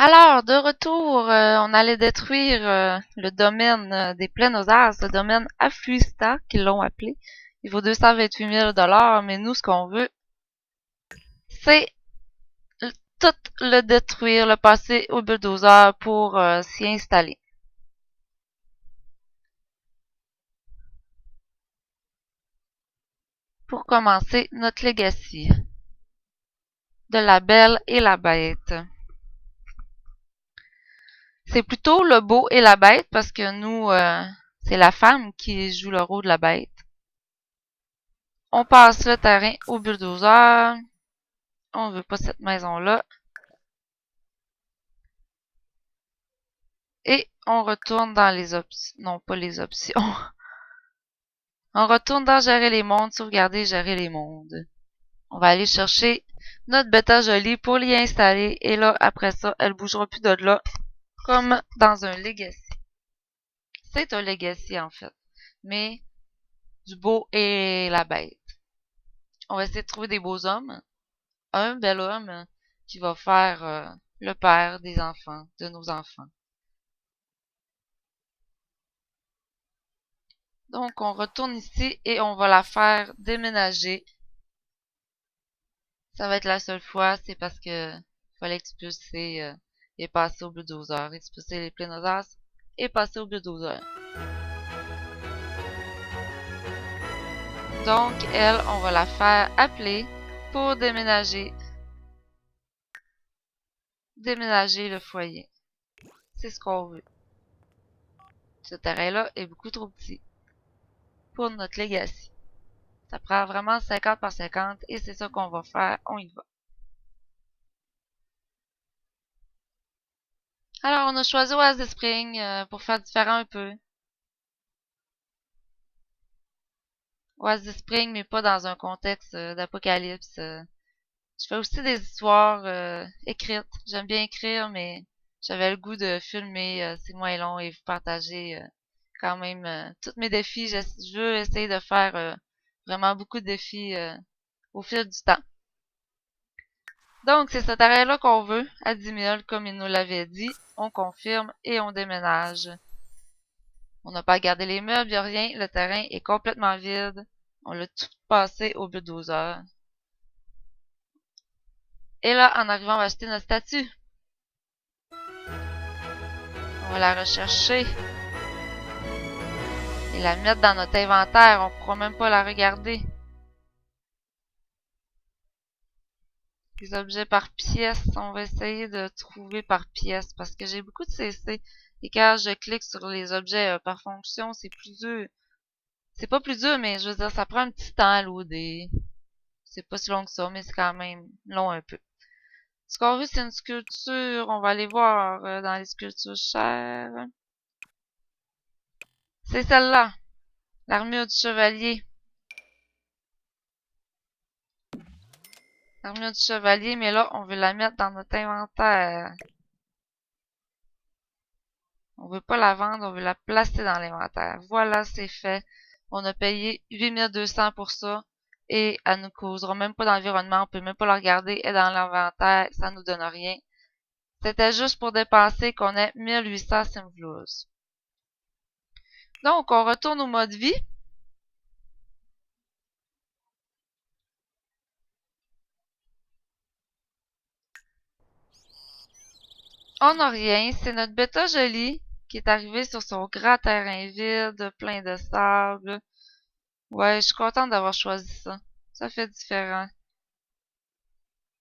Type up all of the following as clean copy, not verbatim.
Alors, de retour, on allait détruire le domaine des Plaines-aux-Arts, le domaine Affluista, qu'ils l'ont appelé. Il vaut 228 000 $, mais nous, ce qu'on veut, c'est tout le détruire, le passer au bulldozer pour s'y installer. Pour commencer notre legacy de la Belle et la Bête. C'est plutôt le Beau et la Bête parce que nous, c'est la femme qui joue le rôle de la bête. On passe le terrain au bulldozer. On veut pas cette maison-là. Et on retourne dans les options. Non, pas les options. On retourne dans Gérer les mondes, sauvegarder, gérer les mondes. On va aller chercher notre bêta jolie pour l'y installer. Et là, après ça, elle bougera plus de là. Comme dans un legacy. C'est un legacy, en fait. Mais du beau et la bête. On va essayer de trouver des beaux hommes. Un bel homme qui va faire le père des enfants, de nos enfants. Donc, on retourne ici et on va la faire déménager. Ça va être la seule fois, c'est parce que fallait expulser et passer au bulldozer. Expulser les plénosaures et passer au bulldozer. Donc, elle, on va la faire appeler pour déménager le foyer. C'est ce qu'on veut. Ce terrain-là est beaucoup trop petit pour notre legacy. Ça prend vraiment 50 par 50 et c'est ça qu'on va faire. On y va. Alors, on a choisi Oasis Spring pour faire différent un peu. Oasis Spring, mais pas dans un contexte d'apocalypse. Je fais aussi des histoires écrites. J'aime bien écrire, mais j'avais le goût de filmer. C'est moins long et vous partager quand même tous mes défis. Je veux essayer de faire vraiment beaucoup de défis au fil du temps. Donc, c'est cet arrêt-là qu'on veut, à 10 000, comme il nous l'avait dit. On confirme et on déménage. On n'a pas gardé les meubles, il n'y a rien. Le terrain est complètement vide. On l'a tout passé au bulldozer. Et là, en arrivant, on va acheter notre statue. On va la rechercher et la mettre dans notre inventaire. On ne pourra même pas la regarder. Les objets par pièce, on va essayer de trouver par pièce parce que j'ai beaucoup de CC. Et quand je clique sur les objets par fonction, c'est plus dur. C'est pas plus dur, mais je veux dire, ça prend un petit temps à loader. C'est pas si long que ça, mais c'est quand même long un peu. Ce qu'on veut, c'est une sculpture. On va aller voir dans les sculptures chères. C'est celle-là. L'armure du chevalier. L'armure du chevalier, mais là, on veut la mettre dans notre inventaire. On veut pas la vendre, on veut la placer dans l'inventaire. Voilà, c'est fait. On a payé 8200 pour ça. Et elle nous causera même pas d'environnement. On peut même pas la regarder. Elle est dans l'inventaire. Ça nous donne rien. C'était juste pour dépenser qu'on ait 1800 Simvlouz. Donc, on retourne au mode vie. On n'a rien. C'est notre bêta jolie qui est arrivée sur son grand terrain vide, plein de sable. Ouais, je suis contente d'avoir choisi ça. Ça fait différent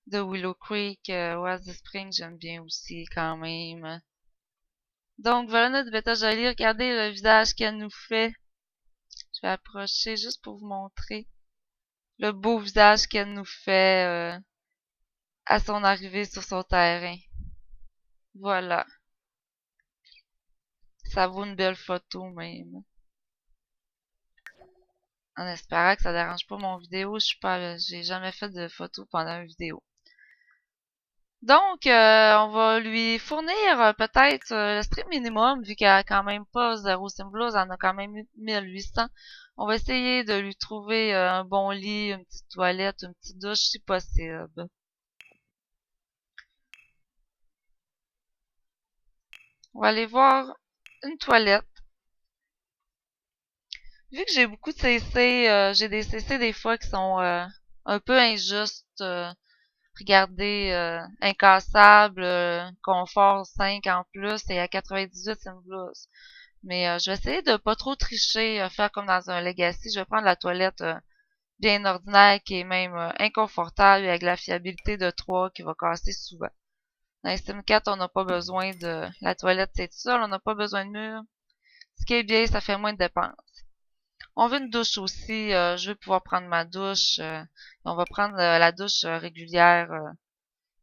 de Willow Creek. Oasis Spring, j'aime bien aussi quand même. Donc, voilà notre bêta jolie. Regardez le visage qu'elle nous fait. Je vais approcher juste pour vous montrer le beau visage qu'elle nous fait à son arrivée sur son terrain. Voilà. Ça vaut une belle photo même. En espérant que ça dérange pas mon vidéo, j'ai jamais fait de photo pendant une vidéo. Donc, on va lui fournir peut-être le strict minimum, vu qu'elle a quand même pas 0 Simblouse, elle en a quand même 1800. On va essayer de lui trouver un bon lit, une petite toilette, une petite douche si possible. On va aller voir une toilette. Vu que j'ai beaucoup de CC, j'ai des CC des fois qui sont un peu injustes. Regardez, incassable, confort 5 en plus et à 98 c'est une blouse. Mais je vais essayer de pas trop tricher, faire comme dans un Legacy. Je vais prendre la toilette bien ordinaire qui est même inconfortable et avec la fiabilité de 3 qui va casser souvent. Dans Sim 4, on n'a pas besoin de la toilette, c'est tout seul, on n'a pas besoin de mur. Ce qui est bien, ça fait moins de dépenses. On veut une douche aussi. Je veux pouvoir prendre ma douche. On va prendre la douche régulière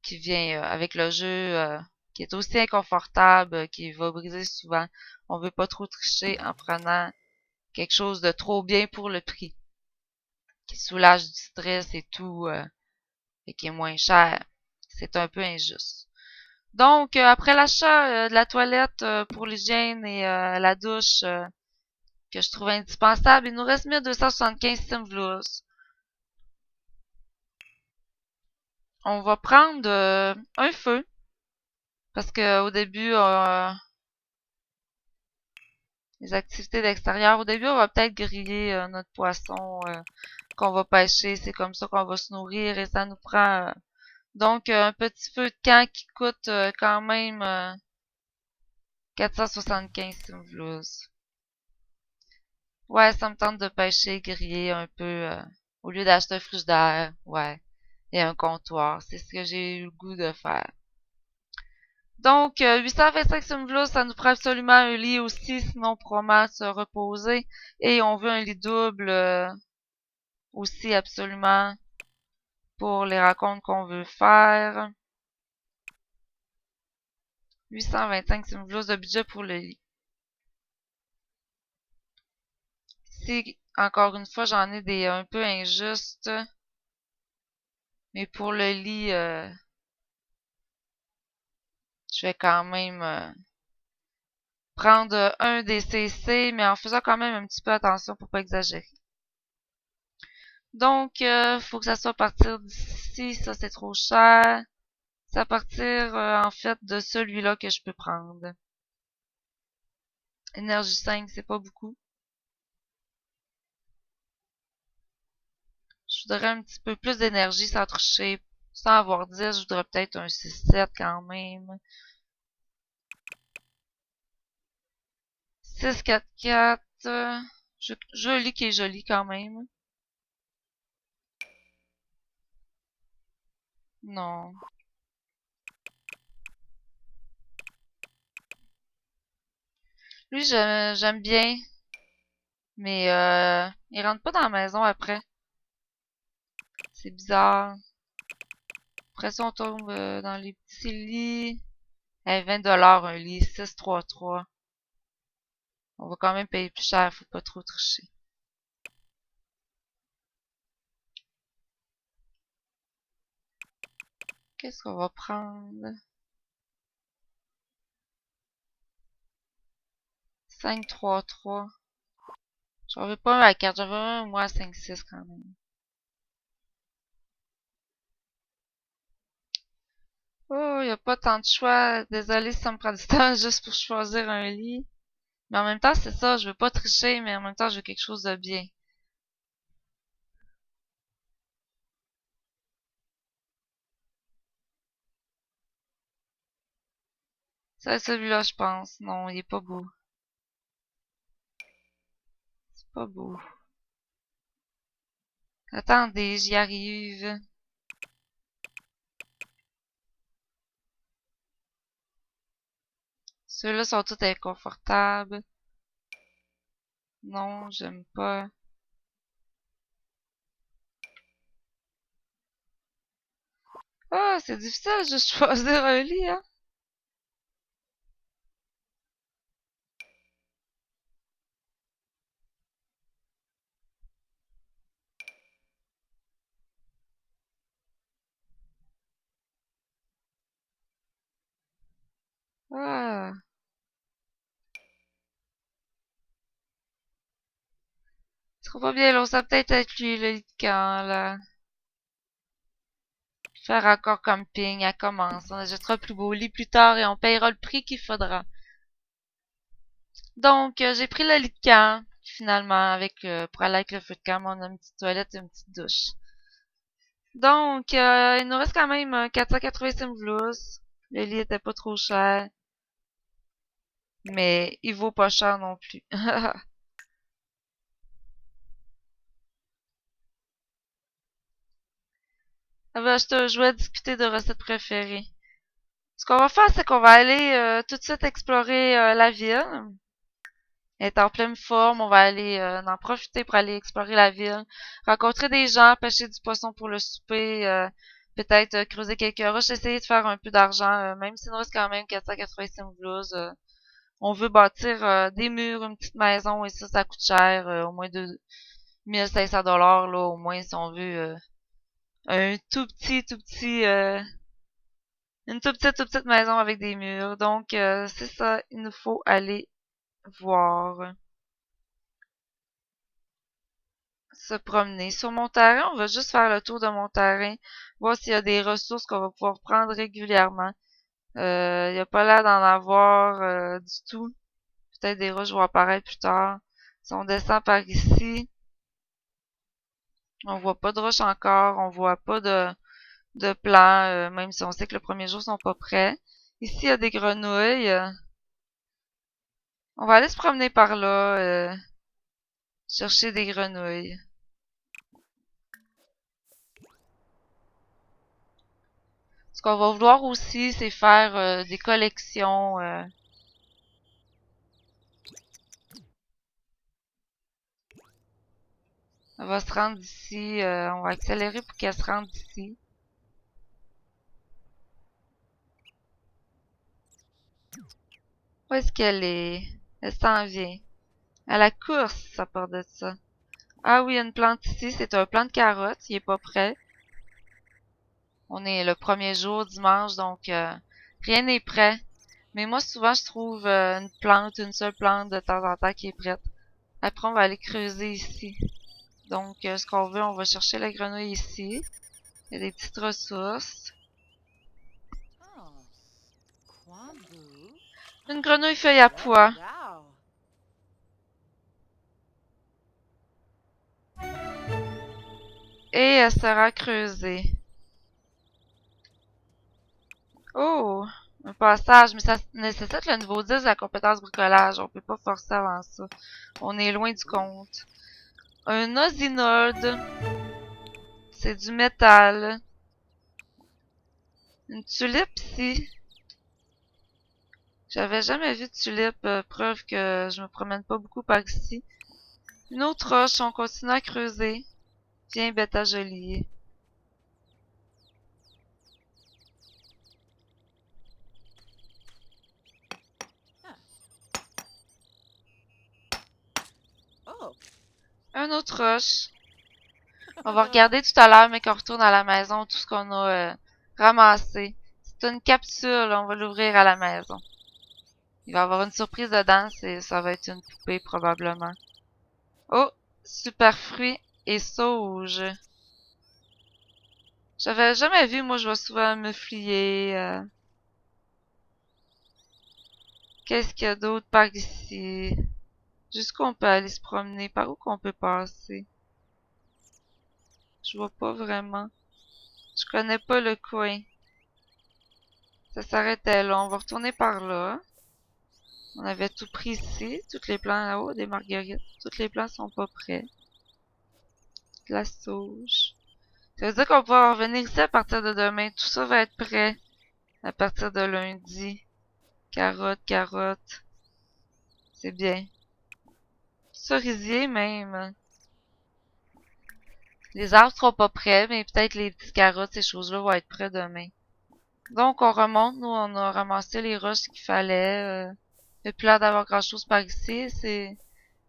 qui vient avec le jeu, qui est aussi inconfortable, qui va briser souvent. On veut pas trop tricher en prenant quelque chose de trop bien pour le prix, qui soulage du stress et tout, et qui est moins cher. C'est un peu injuste. Donc, après l'achat de la toilette pour l'hygiène et la douche que je trouve indispensable, il nous reste 1275 Simvlus. On va prendre un feu, parce que au début, les activités d'extérieur, au début, on va peut-être griller notre poisson qu'on va pêcher. C'est comme ça qu'on va se nourrir et ça nous prend donc un petit feu de camp qui coûte quand même 475 Simvlus. Ouais, ça me tente de pêcher, griller un peu au lieu d'acheter un frigidaire. Ouais. Et un comptoir. C'est ce que j'ai eu le goût de faire. Donc, 825 Simvlus, ça nous prend absolument un lit aussi, sinon on pourra mal se reposer. Et on veut un lit double aussi absolument pour les racontes qu'on veut faire. 825 Simvlus de budget pour le lit. Ici, encore une fois, j'en ai des un peu injustes. Mais pour le lit, je vais quand même prendre un des CC, mais en faisant quand même un petit peu attention pour pas exagérer. Donc, faut que ça soit à partir d'ici. Ça, c'est trop cher. C'est à partir, en fait, de celui-là que je peux prendre. Énergie 5, c'est pas beaucoup. Je voudrais un petit peu plus d'énergie sans tricher. Sans avoir 10, je voudrais peut-être un 6-7 quand même. 6-4-4. Joli qui est joli quand même. Non. Lui, j'aime bien, mais il rentre pas dans la maison après. C'est bizarre. Après ça, on tombe dans les petits lits. 20$ un lit, 633. On va quand même payer plus cher, faut pas trop tricher. Qu'est-ce qu'on va prendre? 533. J'en veux pas un à 4, j'en veux un moi à 5-6 quand même. Oh, y a pas tant de choix. Désolé si ça me prend du temps juste pour choisir un lit. Mais en même temps, c'est ça, je veux pas tricher, mais en même temps, je veux quelque chose de bien. C'est celui-là, je pense. Non, il est pas beau. C'est pas beau. Attendez, j'y arrive. Ceux-là sont tous inconfortables. Non, j'aime pas. Ah, c'est difficile de choisir un lit, hein? Ah, je trouve pas bien long. Ça peut-être être lui, le lit de camp, là. Faire encore camping, elle commence. On achètera le plus beau lit plus tard et on payera le prix qu'il faudra. Donc, j'ai pris le lit de camp, finalement, pour aller avec le feu de camp, on a une petite toilette et une petite douche. Donc, il nous reste quand même 485 vlous. Le lit était pas trop cher, mais il vaut pas cher non plus. Ah ben, je vais discuter de recettes préférées. Ce qu'on va faire, c'est qu'on va aller tout de suite explorer la ville. Elle est en pleine forme, on va aller en profiter pour aller explorer la ville, rencontrer des gens, pêcher du poisson pour le souper, peut-être creuser quelques roches, essayer de faire un peu d'argent, même s'il nous reste quand même 485 blouses. On veut bâtir des murs, une petite maison, et ça coûte cher, au moins 2500 $ là, au moins si on veut un une toute petite maison avec des murs. Donc, c'est ça, il nous faut aller voir, se promener. Sur mon terrain, on va juste faire le tour de mon terrain, voir s'il y a des ressources qu'on va pouvoir prendre régulièrement. Il n'y a pas l'air d'en avoir du tout. Peut-être des roches vont apparaître plus tard. Si on descend par ici, on voit pas de roches encore, on voit pas de plants, même si on sait que le premier jour sont pas prêts. Ici, il y a des grenouilles. On va aller se promener par là, chercher des grenouilles. Ce qu'on va vouloir aussi, c'est faire des collections. Elle va se rendre ici. On va accélérer pour qu'elle se rende ici. Où est-ce qu'elle est? Elle s'en vient. À la course, ça part de ça. Ah oui, il y a une plante ici. C'est un plant de carotte. Il est pas prêt. On est le premier jour, dimanche, donc rien n'est prêt. Mais moi, souvent, je trouve une seule plante de temps en temps qui est prête. Après, on va aller creuser ici. Donc, ce qu'on veut, on va chercher la grenouille ici. Il y a des petites ressources. Une grenouille feuille à pois. Et elle sera creusée. Oh! Un passage, mais ça nécessite le niveau 10 de la compétence bricolage. On peut pas forcer avant ça. On est loin du compte. Un osinode. C'est du métal. Une tulipe ici. J'avais jamais vu de tulipe, preuve que je me promène pas beaucoup par ici. Une autre roche, on continue à creuser. Viens, bête à jolier. Un autre roche. On va regarder tout à l'heure, mais qu'on retourne à la maison, tout ce qu'on a ramassé. C'est une capsule, on va l'ouvrir à la maison. Il va y avoir une surprise dedans, ça va être une poupée probablement. Oh, super fruit et sauge. J'avais jamais vu, moi je vais souvent me flier. Qu'est-ce qu'il y a d'autre par ici? Jusqu'où on peut aller se promener? Par où qu'on peut passer? Je vois pas vraiment. Je connais pas le coin. Ça s'arrêtait là. On va retourner par là. On avait tout pris ici. Toutes les plants là-haut, des marguerites. Toutes les plants sont pas prêts. De la sauge. Ça veut dire qu'on va pouvoir revenir ici à partir de demain. Tout ça va être prêt à partir de lundi. Carottes, carottes. C'est bien. Cerisier même. Les arbres seront pas prêts, mais peut-être les petites carottes, ces choses-là vont être prêts demain. Donc on remonte, nous on a ramassé les roches qu'il fallait. Il n'y a plus l'air d'avoir grand-chose par ici.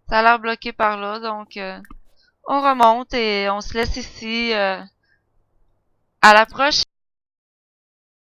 Ça a l'air bloqué par là, donc on remonte et on se laisse ici. À la prochaine.